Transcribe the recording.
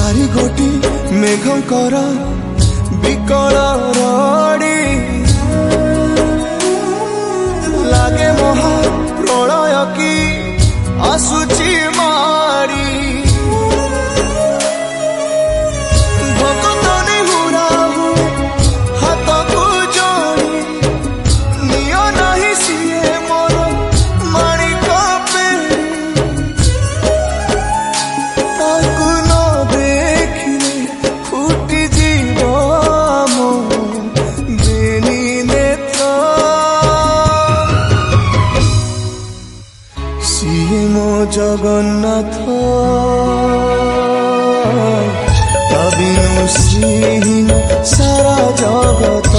चारि गोटी मेघंकर विकल रड़ी लागे महा प्रलय की आसुची मारी भक्तनी हुराहु हाथ को जोड़ी नियो नहीं सिए मोर माणिक पेड़ी ताकू न देखिले फुटी जीव मो बेनी नेत्र सिए मो जगन्नाथ तबिनु श्रीहीन सारा जगत।